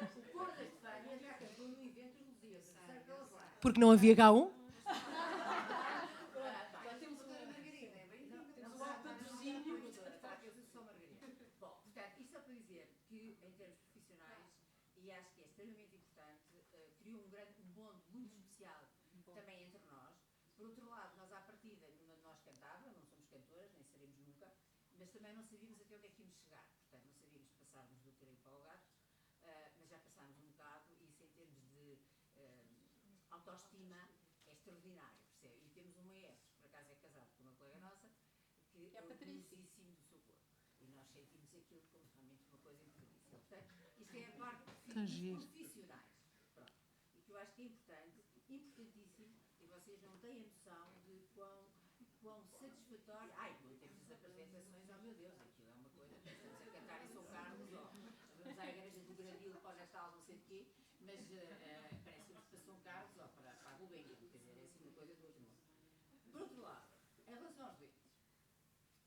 O coro da Espanha já cantou no evento dos Lusíadas, sabe que ela sabe. Porque não havia H1? Já temos uma Margarida, é bem-vinda. Temos um patrocínio. Eu sou Margarida. Bom, portanto, isto é para dizer que, em termos profissionais, e acho que é extremamente importante, criou um bond muito especial também entre nós. Por outro lado, nós à partida, nós cantávamos, não somos cantoras, nem seremos nunca, mas também não sabíamos até onde é que íamos chegar. Portanto, não sabíamos passarmos do Terem para o Gato, mas já passámos um bocado e isso em termos de autoestima é extraordinário, percebe? E temos um maestro, por acaso é casado com uma colega nossa, que é orgulhosíssimo do seu corpo. E nós sentimos aquilo como realmente uma coisa importantíssima. Portanto, isto é a parte dos profissionais. Pronto. E que eu acho que é importante, importantíssimo, e vocês não têm a noção de quão satisfatório. Quando temos as apresentações, oh meu Deus, aquilo é uma coisa, estamos a cantar em São Carlos, vamos à igreja do Gradil para o Natal, não sei de quê, mas parece que para São Carlos ou para a Wellbeing, quer dizer, é assim uma coisa do outro mundo. Por outro lado, em relação aos doentes,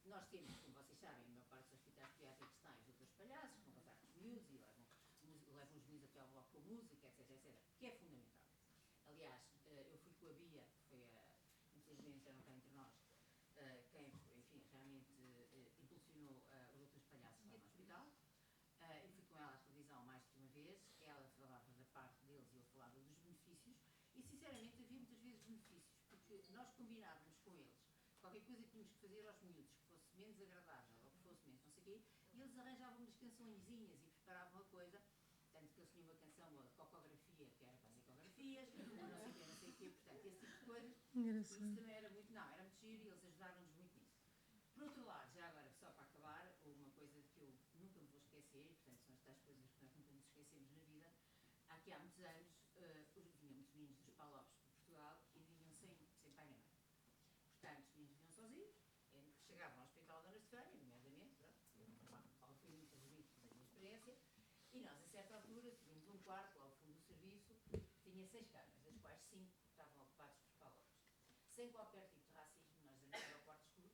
nós temos, como vocês sabem, a maior parte dos hospitais pediátricos têm os outros palhaços, que vão contar com os miúdos e levam os miúdos até ao bloco com música, etc, que é fundamental. Aliás, eu fui com a Bia, que foi infelizmente já não está entre nós, quem, enfim, realmente impulsionou os outros palhaços lá no hospital. Eu fui com ela à televisão mais de uma vez, ela falava da parte deles e eu falava dos benefícios, e sinceramente havia muitas vezes benefícios, porque nós combinávamos com eles qualquer coisa que tínhamos que fazer aos miúdos, que fosse menos agradável ou que fosse menos não sei o quê, e eles arranjavam-nos cançõezinhas e preparavam a coisa, tanto que eles tinham uma canção, a cocografia, que era para as ecografias, não sei o quê, portanto, esse tipo de coisas. Isso também era muito, era muito giro e eles ajudaram-nos muito nisso. Por outro lado, já agora, só para acabar, uma coisa que eu nunca me vou esquecer, e portanto são estas coisas que nós nunca nos esquecemos na vida, aqui há muitos anos, vinham muitos meninos dos Palopes para Portugal e vinham sem pai nem mãe. Portanto, os meninos vinham sozinhos, chegavam ao Hospital da Dona Estefânia, nomeadamente, pronto, foi muito bonito da minha experiência, e nós, a certa altura, tínhamos um quarto lá ao fundo do serviço, tinha 6 camas, das quais 5 estavam ocupadas sem qualquer tipo de racismo. Nós éramos ao quarto escuro,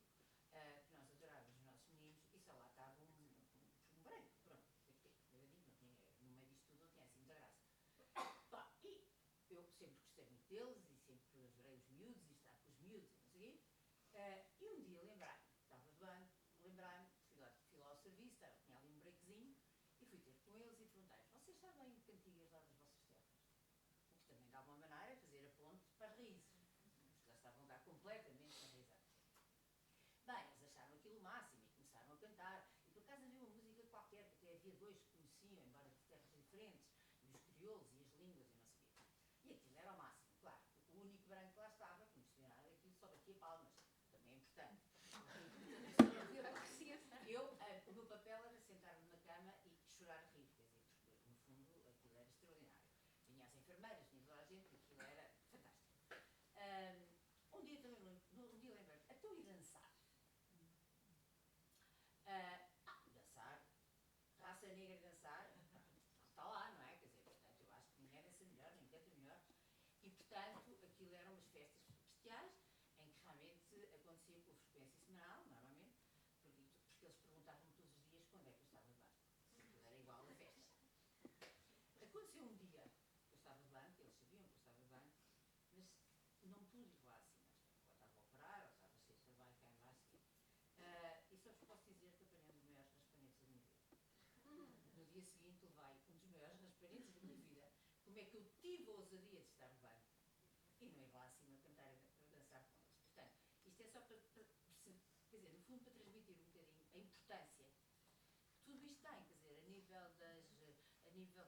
que nós adorávamos os nossos meninos, e só lá estava um branco, pronto. Eu digo, não tinha, no meio disto tudo não tinha assim muita graça. Pá, e eu sempre gostei muito deles, e sempre adorei os miúdos, e estar com os miúdos, e não sei o quê. E um dia lembrei-me, estava de banco, lembrei-me, fui lá ao serviço, tinha ali um breakzinho, e fui ter com eles e perguntei-lhes: vocês sabem cantigas lá das vossas terras? O que também dava uma maneira de fazer a ponte para as raízes, porque já estavam cá completamente enraizados. Bem, eles acharam aquilo o máximo e começaram a cantar, e por acaso havia uma música qualquer, que até havia dois que conheciam, embora de terras diferentes, e os crioulos e as línguas e não sei o quê. E aquilo era o máximo, claro. O único branco que lá estava, que não percebia nada daquilo, só batia palmas. Também é importante. O meu papel era sentar-me na cama e chorar a rir, quer dizer, porque no fundo aquilo era extraordinário. Vinha as enfermeiras, vinha toda a gente, aquilo era fantástico. Um dia lembrei-me, então ir dançar. Dançar, raça negra dançar, está lá, não é? Quer dizer, portanto, eu acho que ninguém dança melhor, nem canta melhor. E, portanto, aquilo eram umas festas especiais, em que realmente acontecia com frequência semanal, normalmente, porque eles perguntavam-me todos os dias quando é que eu estava de banco. Aquilo era igual a festa. Aconteceu um dia que eu estava de banco, eles sabiam que eu estava de banco, mas não pude ir lá assim, ou estava a operar, ou estava cheio de trabalho cá em lá assim. E só vos posso dizer que apanhei um dos maiores raspanetes da minha vida. No dia seguinte levei um dos maiores raspanetes da minha vida. Como é que eu tive a ousadia de estar de banco e não ir lá acima cantar, a dançar com eles? Portanto, isto é só para quer dizer, no fundo, para transmitir um bocadinho a importância que tudo isto tem, quer dizer, a nível terapêutico, a nível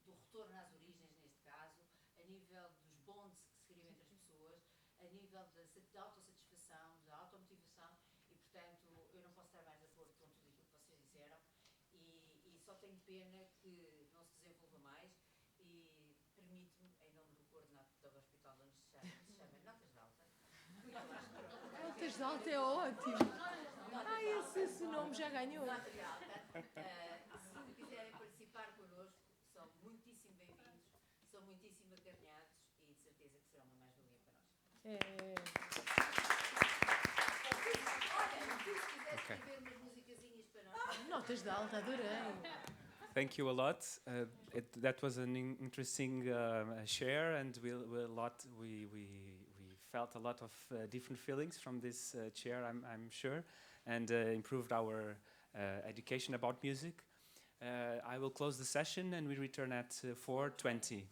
do retorno às origens, neste caso, a nível dos bonds que se criam entre as pessoas, a nível da autossatisfação, da automotivação, e, portanto, eu não posso estar mais de acordo com tudo aquilo que vocês disseram, e só tenho pena que não se desenvolva mais, e permite-me, em nome do coordenador do hospital onde se chama Notas de Alta, Notas de alta é ótimo. Esse nome já ganhou. Nota de Alta, se quiserem participar connosco, são muitíssimo bem-vindos, são muitíssimo acarinhados e de certeza que serão uma mais-valia para nós. Olha, se quiser escrever umas musicazinhas para nós. Notas de alta, adorei. Thank you a lot. That was an interesting share, and we felt a lot of different feelings from this chair, I'm sure, and improved our education about music. I will close the session, and we return at 4:20.